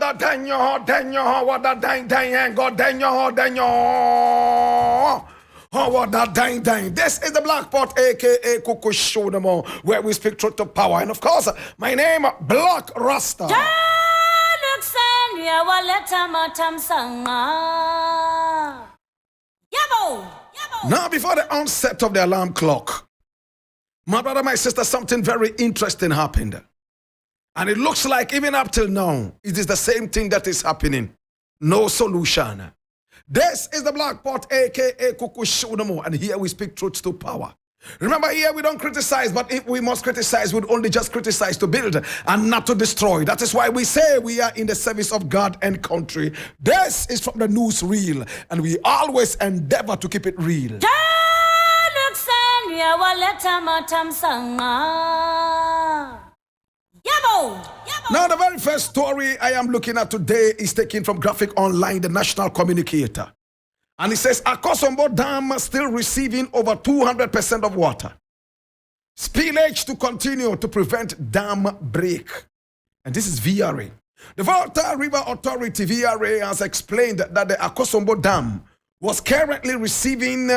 da denyo, what da dang, God denyo. Oh, what that dang. This is the Black Pot, aka Kuku Show them all, where we speak truth to power. And of course, my name, Blakk Rasta. Now, before the onset of the alarm clock, my brother, my sister, something very interesting happened. And it looks like even up till now, it is the same thing that is happening. No solution. This is the Black Pot, aka Kuku Shodomo, and here we speak truth to power. Remember, here we don't criticize, but if we must criticize, we'd only just criticize to build and not to destroy. That is why we say we are in the service of God and country. This is from the newsreel, and we always endeavor to keep it real. Now, the very first story I am looking at today is taken from Graphic Online, the national communicator. And it says, Akosombo Dam still receiving over 200% of water. Spillage to continue to prevent dam break. And this is VRA. The Volta River Authority, VRA, has explained that the Akosombo Dam was currently receiving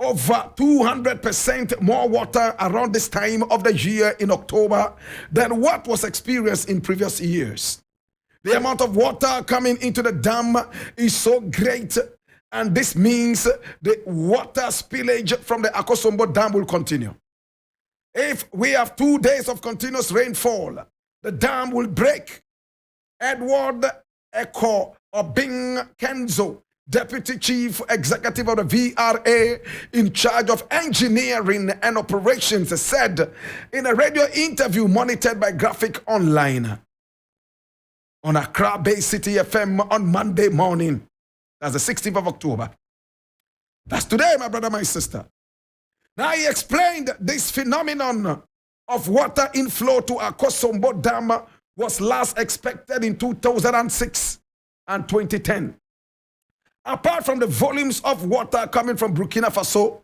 over 200% more water around this time of the year in October than what was experienced in previous years. The amount of water coming into the dam is so great, and this means the water spillage from the Akosombo Dam will continue. If we have 2 days of continuous rainfall, the dam will break. Edward Eko Obing Kenzo, Deputy Chief Executive of the VRA in charge of engineering and operations, said in a radio interview monitored by Graphic Online on Accra Bay City FM on Monday morning. That's the 16th of October. That's today, my brother, my sister. Now, he explained this phenomenon of water inflow to Akosombo Dam was last expected in 2006 and 2010. Apart from the volumes of water coming from Burkina Faso,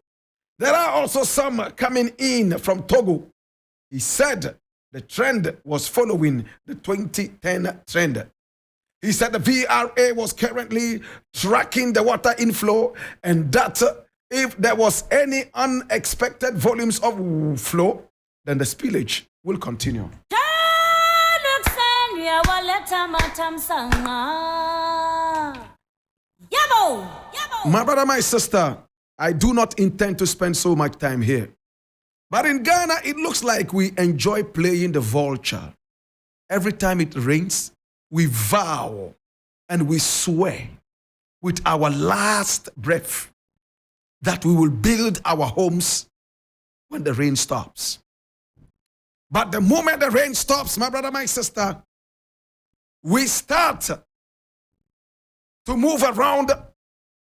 there are also some coming in from Togo. He said the trend was following the 2010 trend. He said the VRA was currently tracking the water inflow, and that if there was any unexpected volumes of flow, then the spillage will continue. My brother, my sister, I do not intend to spend so much time here. But in Ghana, it looks like we enjoy playing the vulture. Every time it rains, we vow and we swear with our last breath that we will build our homes when the rain stops. But the moment the rain stops, my brother, my sister, we start to move around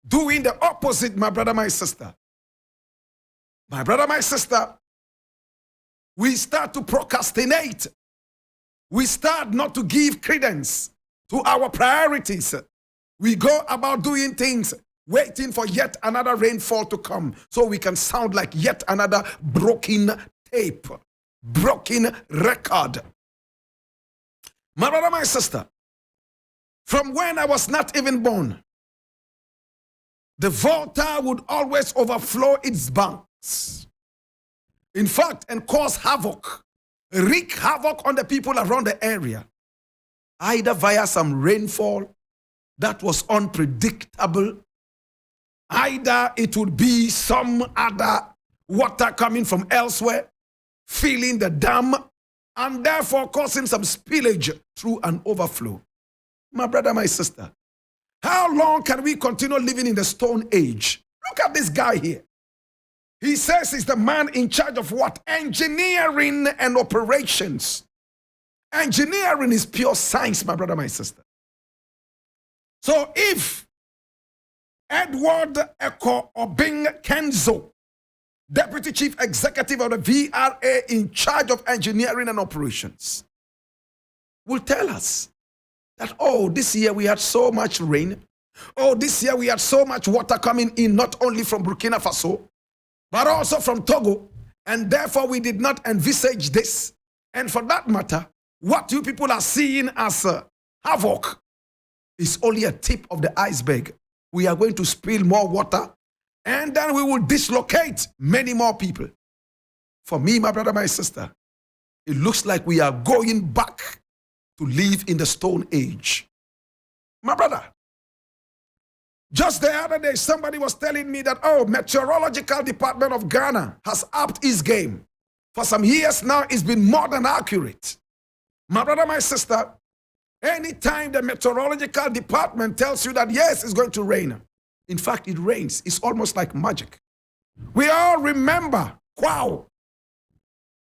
doing the opposite, my brother, my sister. My brother, my sister, we start to procrastinate. We start not to give credence to our priorities. We go about doing things, waiting for yet another rainfall to come so we can sound like yet another broken tape, broken record. My brother, my sister, from when I was not even born, the Volta would always overflow its banks. In fact, and cause havoc, wreak havoc on the people around the area, either via some rainfall that was unpredictable, either it would be some other water coming from elsewhere, filling the dam, and therefore causing some spillage through an overflow. My brother, my sister, how long can we continue living in the Stone Age? Look at this guy here. He says he's the man in charge of what? Engineering and operations. Engineering is pure science, my brother, my sister. So if Edward Eko Obing Kenzo, Deputy Chief Executive of the VRA in charge of engineering and operations, will tell us that, oh, this year we had so much rain. Oh, this year we had so much water coming in, not only from Burkina Faso, but also from Togo. And therefore we did not envisage this. And for that matter, what you people are seeing as havoc is only a tip of the iceberg. We are going to spill more water, and then we will dislocate many more people. For me, my brother, my sister, it looks like we are going back to live in the Stone Age. My brother, just the other day, somebody was telling me that, Meteorological Department of Ghana has upped its game. For some years now, it's been more than accurate. My brother, my sister, anytime the Meteorological Department tells you that, yes, it's going to rain, in fact, it rains. It's almost like magic. We all remember, wow,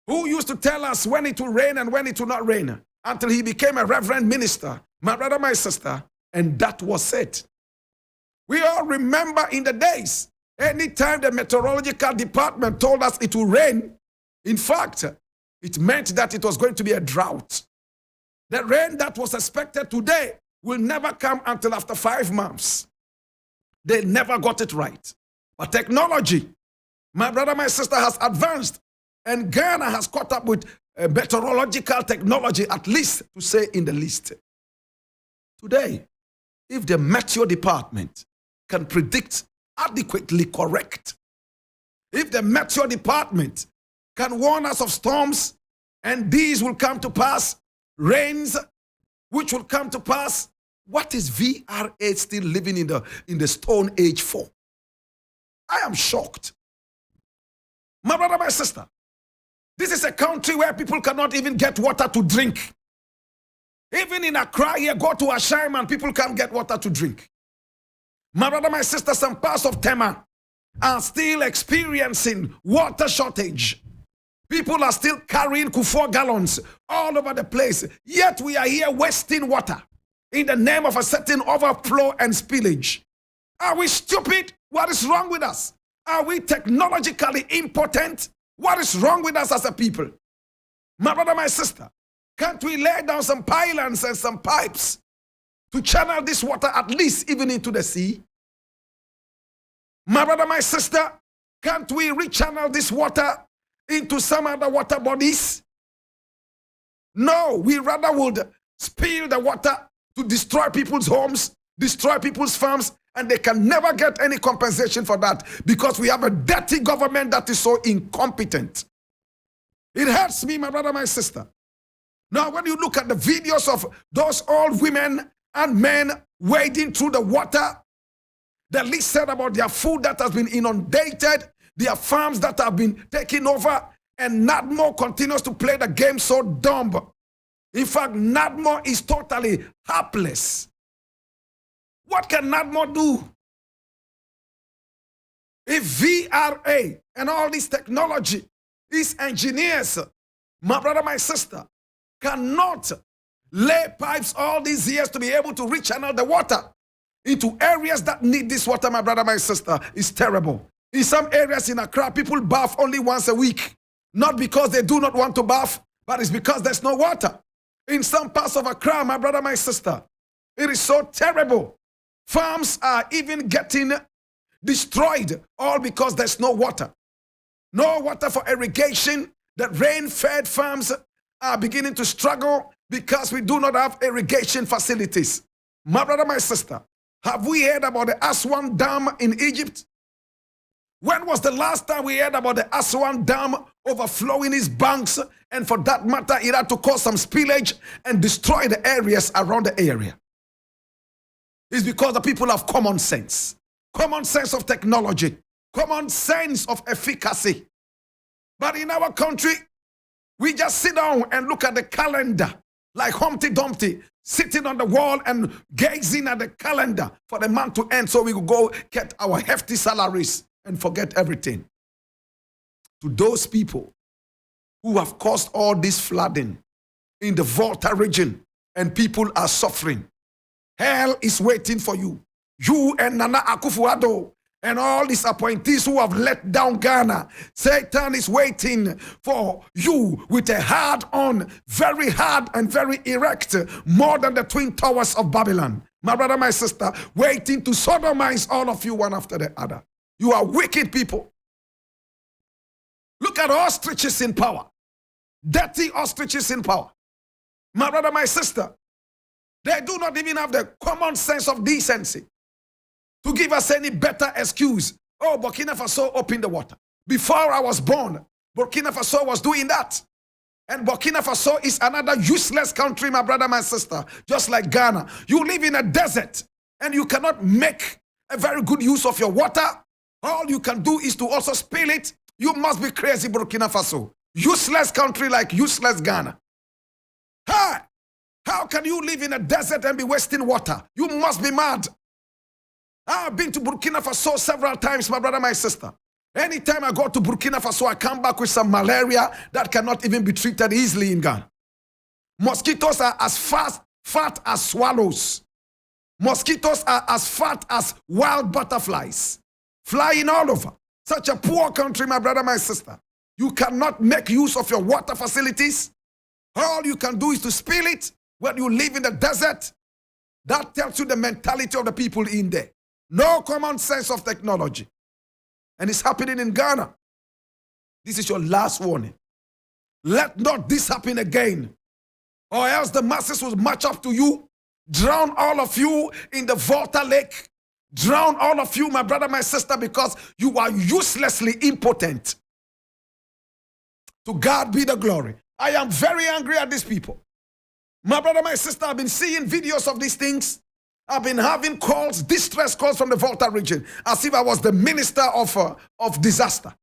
who used to tell us when it will rain and when it will not rain, until he became a reverend minister, my brother, my sister, and that was it. We all remember in the days, anytime the Meteorological Department told us it will rain, in fact, it meant that it was going to be a drought. The rain that was expected today will never come until after 5 months. They never got it right. But technology, my brother, my sister, has advanced, and Ghana has caught up with meteorological technology, at least to say in the least. Today, if the Meteo Department can predict adequately correct, if the Meteo Department can warn us of storms, and these will come to pass, rains which will come to pass, what is VRA still living in the Stone Age for? I am shocked. My brother, my sister, this is a country where people cannot even get water to drink. Even in Accra here, go to Ashaiman, and people can't get water to drink. My brother, my sister, some parts of Tema are still experiencing water shortage. People are still carrying 4 gallons all over the place. Yet we are here wasting water in the name of a certain overflow and spillage. Are we stupid? What is wrong with us? Are we technologically impotent? What is wrong with us as a people? My brother, my sister, can't we lay down some pylons and some pipes to channel this water at least even into the sea? My brother, my sister, can't we rechannel this water into some other water bodies? No, we rather would spill the water to destroy people's homes, destroy people's farms, and they can never get any compensation for that because we have a dirty government that is so incompetent. It hurts me, my brother, my sister. Now, when you look at the videos of those old women and men wading through the water, the least said about their food that has been inundated, their farms that have been taken over, and NADMO continues to play the game so dumb. In fact, NADMO is totally helpless. What can NADMO do? If VRA and all this technology, these engineers, my brother, my sister, cannot lay pipes all these years to be able to rechannel the water into areas that need this water, my brother, my sister, is terrible. In some areas in Accra, people bath only once a week. Not because they do not want to bath, but it's because there's no water. In some parts of Accra, my brother, my sister, it is so terrible. Farms are even getting destroyed, all because there's no water. No water for irrigation. The rain-fed farms are beginning to struggle because we do not have irrigation facilities. My brother, my sister, have we heard about the Aswan Dam in Egypt? When was the last time we heard about the Aswan Dam overflowing its banks, and for that matter, it had to cause some spillage and destroy the areas around the area? It's because the people have common sense of technology, common sense of efficacy. But in our country, we just sit down and look at the calendar like Humpty Dumpty, sitting on the wall and gazing at the calendar for the month to end so we could go get our hefty salaries and forget everything. To those people who have caused all this flooding in the Volta region and people are suffering, hell is waiting for you. You and Nana Akufo-Addo and all these appointees who have let down Ghana, Satan is waiting for you with a hard on, very hard and very erect, more than the twin towers of Babylon. My brother, my sister, waiting to sodomize all of you one after the other. You are wicked people. Look at ostriches in power. Dirty ostriches in power. My brother, my sister, They do not even have the common sense of decency to give us any better excuse. Oh, Burkina Faso opened the water. Before I was born, Burkina Faso was doing that. And Burkina Faso is another useless country, my brother, my sister, just like Ghana. You live in a desert and you cannot make a very good use of your water. All you can do is to also spill it. You must be crazy, Burkina Faso. Useless country like useless Ghana. Hey, how can you live in a desert and be wasting water? You must be mad. I've been to Burkina Faso several times, my brother, my sister. Anytime I go to Burkina Faso, I come back with some malaria that cannot even be treated easily in Ghana. Mosquitoes are as fat as swallows. Mosquitoes are as fat as wild butterflies, flying all over. Such a poor country, my brother, my sister. You cannot make use of your water facilities. All you can do is to spill it when you live in the desert. That tells you the mentality of the people in there. No common sense of technology. And it's happening in Ghana. This is your last warning. Let not this happen again, or else the masses will march up to you, drown all of you in the Volta Lake, drown all of you, my brother, my sister, because you are uselessly impotent. To God be the glory. I am very angry at these people. My brother, my sister, I've been seeing videos of these things. I've been having calls, distress calls from the Volta region, as if I was the minister of disaster.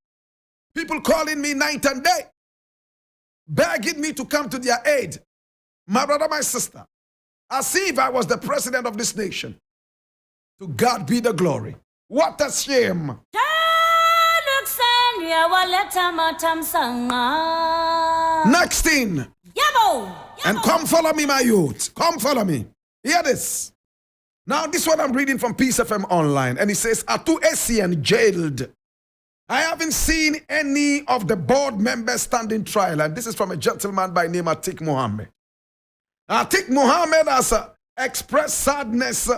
People calling me night and day, begging me to come to their aid. My brother, my sister, as if I was the president of this nation. To God be the glory. What a shame. Next thing. And come follow me, my youth. Come follow me. Hear this. Now, this one I'm reading from Peace FM Online, and it says, Atu Essien jailed. I haven't seen any of the board members standing trial, and this is from a gentleman by name Atik Mohammed. Atik Mohammed has expressed sadness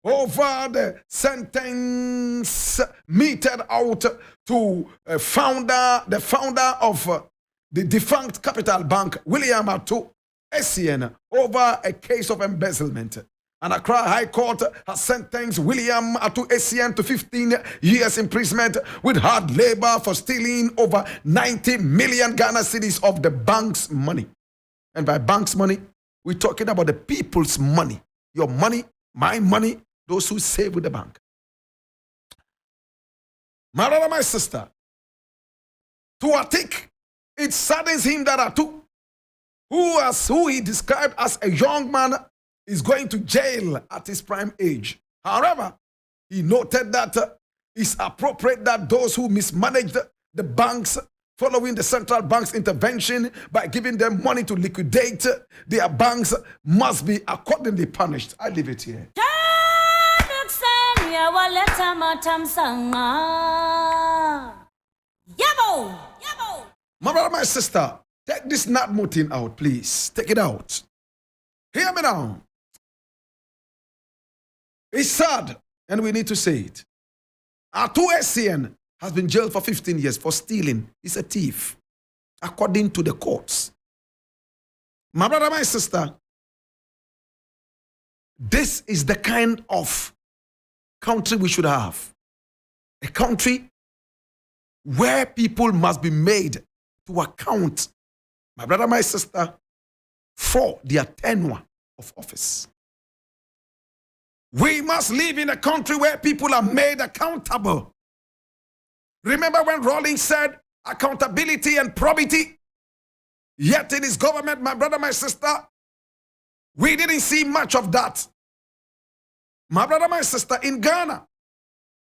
over the sentence meted out to the founder of the defunct Capital Bank, William Atu Essien, over a case of embezzlement. And Accra High Court has sentenced William Atu Essien to 15 years imprisonment with hard labor for stealing over 90 million Ghana cedis of the bank's money. And by bank's money, we're talking about the people's money. Your money, my money, those who save with the bank. My brother, my sister, to Atik, it saddens him that Atu, who he described as a young man, is going to jail at his prime age. However, he noted that it's appropriate that those who mismanaged the banks following the central bank's intervention by giving them money to liquidate their banks must be accordingly punished. I leave it here. My brother, my sister, take this Natmo thing out, please. Take it out. Hear me now. It's sad, and we need to say it. Atu Essien has been jailed for 15 years for stealing. He's a thief, according to the courts. My brother, my sister, this is the kind of country we should have. A country where people must be made to account, my brother, my sister, for their tenure of office. We must live in a country where people are made accountable. Remember when Rawlings said accountability and probity? Yet in his government, my brother, my sister, we didn't see much of that. My brother, my sister, in Ghana,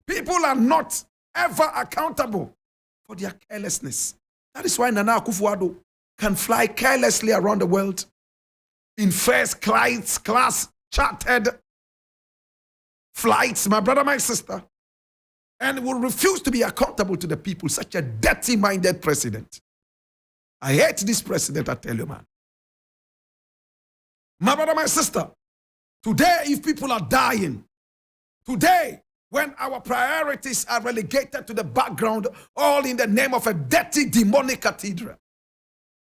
people are not ever accountable for their carelessness. That is why Nana Akufo-Addo can fly carelessly around the world in first class chartered flights, my brother, my sister, and will refuse to be accountable to the people. Such a dirty-minded president. I hate this president, I tell you, man. My brother, my sister, today, if people are dying, today, when our priorities are relegated to the background, all in the name of a dirty, demonic cathedral,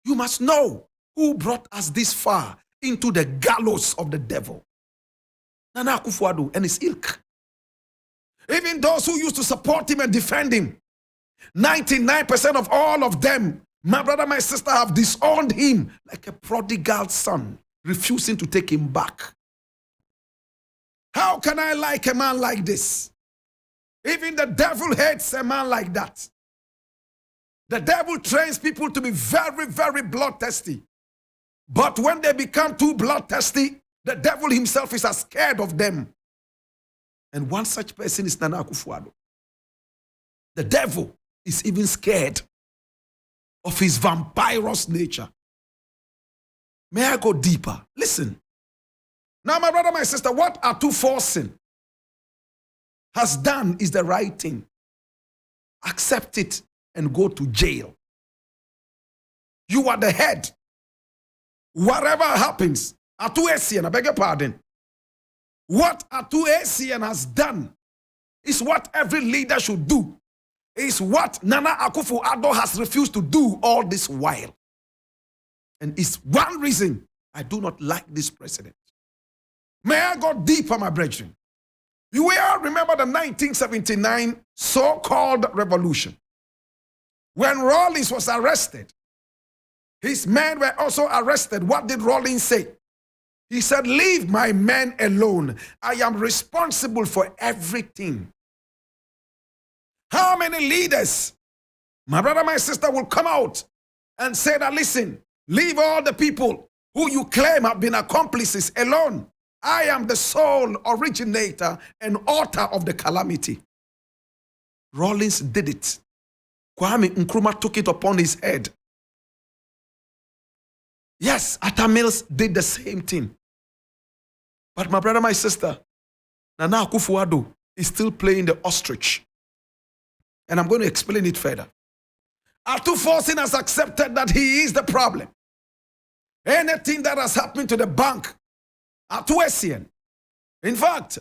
you must know who brought us this far into the gallows of the devil. Nana Akufo-Addo and his ilk. Even those who used to support him and defend him, 99% of all of them, my brother, my sister, have disowned him like a prodigal son, refusing to take him back. How can I like a man like this? Even the devil hates a man like that. The devil trains people to be very, very bloodthirsty. But when they become too bloodthirsty, the devil himself is as scared of them. And one such person is Nana Akufo-Addo. The devil is even scared of his vampirous nature. May I go deeper? Listen. Now, my brother, my sister, what Atufo has done is the right thing. Accept it and go to jail. You are the head. Whatever happens, Atu-Essien, I beg your pardon. What Atu-Essien has done is what every leader should do. Is what Nana Akufo-Addo has refused to do all this while. And it's one reason I do not like this president. May I go deeper, my brethren? You will remember the 1979 so-called revolution. When Rawlings was arrested, his men were also arrested. What did Rawlings say? He said, "Leave my men alone. I am responsible for everything." How many leaders, my brother, my sister, will come out and say that, listen, leave all the people who you claim have been accomplices alone. I am the sole originator and author of the calamity. Rawlings did it. Kwame Nkrumah took it upon his head. Yes, Atta Mills did the same thing. But my brother, my sister, Nana Akufo-Addo is still playing the ostrich. And I'm going to explain it further. Atufo has accepted that he is the problem. Anything that has happened to the bank, Atu-Essien. In fact,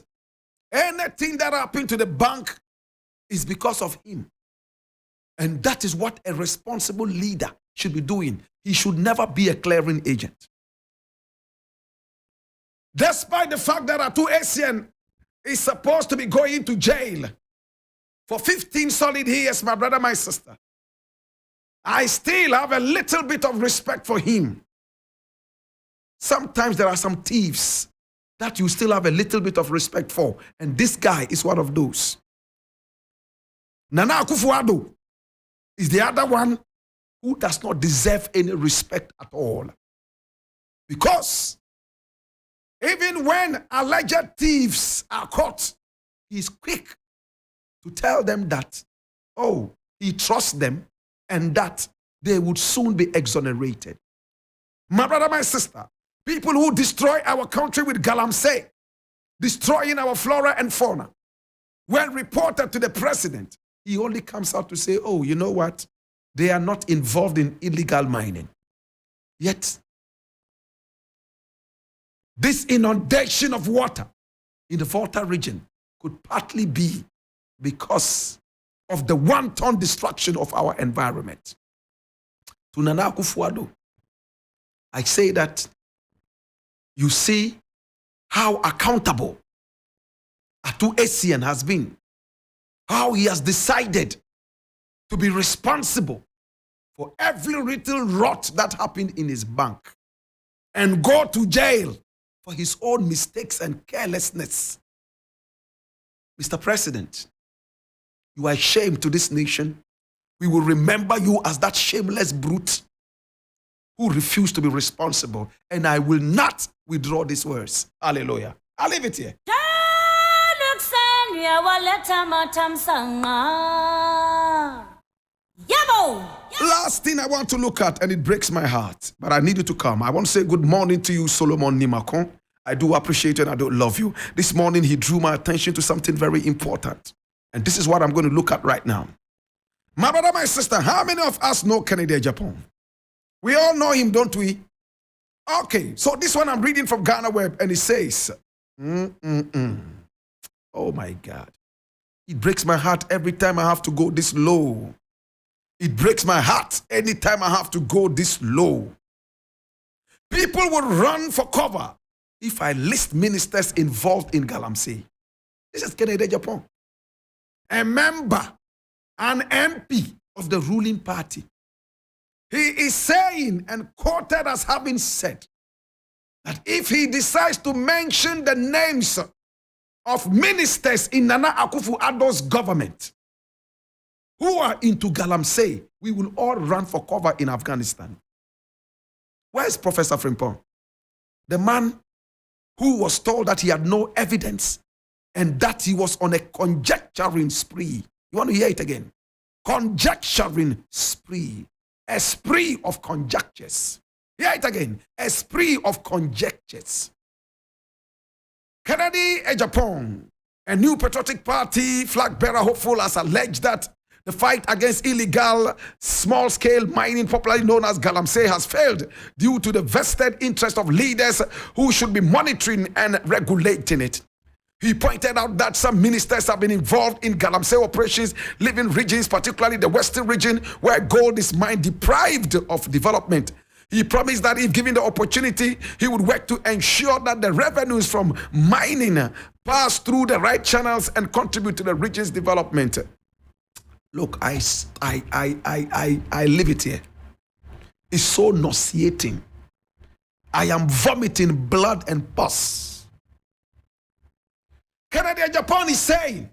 anything that happened to the bank is because of him. And that is what a responsible leader should be doing. He should never be a clearing agent. Despite the fact that Atu-Essien is supposed to be going to jail for 15 solid years, my brother, my sister, I still have a little bit of respect for him. Sometimes there are some thieves that you still have a little bit of respect for, and this guy is one of those. Nana Akufo-Addo is the other one who does not deserve any respect at all. Because even when alleged thieves are caught, he is quick to tell them that, oh, he trusts them and that they would soon be exonerated. My brother, my sister, people who destroy our country with galamsey, destroying our flora and fauna, when reported to the president, he only comes out to say, oh, you know what? They are not involved in illegal mining. Yet, this inundation of water in the Volta region could partly be because of the wanton destruction of our environment. To Nana Akufo-Addo, I say that you see how accountable Atu-Essien has been, how he has decided to be responsible for every little rot that happened in his bank and go to jail for his own mistakes and carelessness. Mr. President, you are a shame to this nation. We will remember you as that shameless brute who refused to be responsible. And I will not withdraw these words. Hallelujah. I'll leave it here. Last thing I want to look at, and it breaks my heart, but I need you to come. I want to say good morning to you, Solomon Nimakon. I do appreciate you and I do love you. This morning, he drew my attention to something very important. And this is what I'm going to look at right now. My brother, my sister, how many of us know Kennedy Japan? We all know him, don't we? Okay, so this one I'm reading from Ghana Web, and it says, oh my God. It breaks my heart every time I have to go this low. It breaks my heart anytime I have to go this low. People will run for cover if I list ministers involved in Galamsey. This is Kennedy Japan. A member, an MP of the ruling party. He is saying and quoted as having said that if he decides to mention the names of ministers in Nana Akufo-Addo's government who are into Galamsey, we will all run for cover in Afghanistan. Where is Professor Frimpong? The man who was told that he had no evidence and that he was on a conjecturing spree. You want to hear it again? Conjecturing spree. A spree of conjectures. Hear it again. A spree of conjectures. Kennedy Ejapong, a new patriotic party flag bearer hopeful, has alleged that the fight against illegal small-scale mining, popularly known as Galamsey, has failed due to the vested interest of leaders who should be monitoring and regulating it. He pointed out that some ministers have been involved in Galamsey operations, leaving regions, particularly the western region, where gold is mined, deprived of development. He promised that if given the opportunity, he would work to ensure that the revenues from mining pass through the right channels and contribute to the region's development. Look, I leave it here. It's so nauseating. I am vomiting blood and pus. Kennedy Japan is saying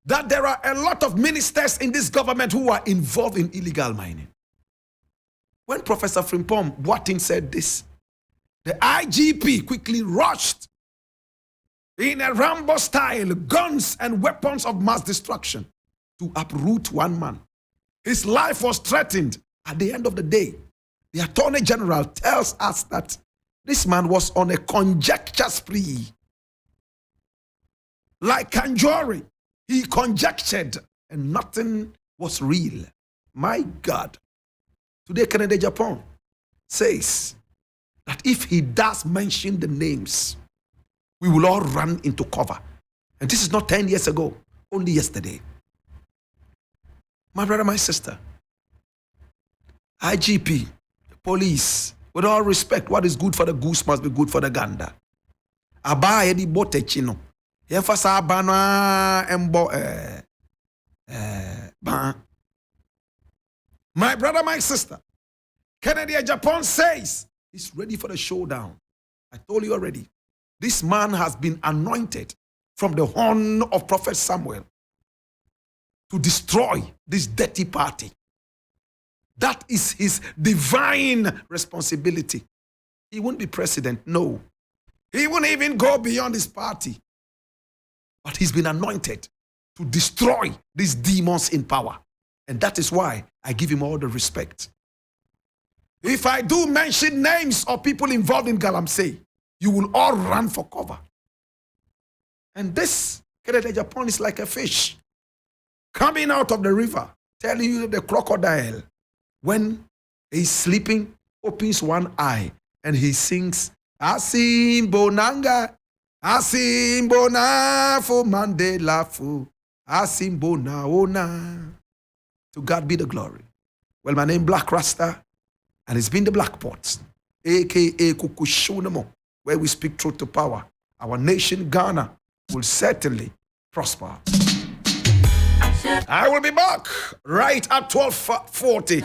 that there are a lot of ministers in this government who are involved in illegal mining. When Professor Frimpong Boateng said this, the IGP quickly rushed in a Rambo style, guns and weapons of mass destruction to uproot one man. His life was threatened. At the end of the day, the Attorney General tells us that this man was on a conjecture spree. Like Kanjori, he conjectured and nothing was real. My God. Today, Kennedy Japan says that if he does mention the names, we will all run into cover. And this is not 10 years ago, only yesterday. My brother, my sister, IGP, police, with all respect, what is good for the goose must be good for the gander. Aba edi bote chino. Yefasa bana embo ba. My brother, my sister, Kennedy Japan says he's ready for the showdown. I told you already. This man has been anointed from the horn of Prophet Samuel to destroy this dirty party. That is his divine responsibility. He won't be president, no. He won't even go beyond his party. But he's been anointed to destroy these demons in power. And that is why I give him all the respect. If I do mention names of people involved in Galamsey, you will all run for cover. And this Kennedy Japan is like a fish coming out of the river, telling you that the crocodile, when he's sleeping, opens one eye and he sings, Asimbo Nanga, Asimbo na fu Mandela fu, Asimbo na ona. To God be the glory. Well, my name is Blakk Rasta, and it's been the Black Pot, a.k.a. Kukushunamo, where we speak truth to power. Our nation, Ghana, will certainly prosper. I will be back right at 12:40.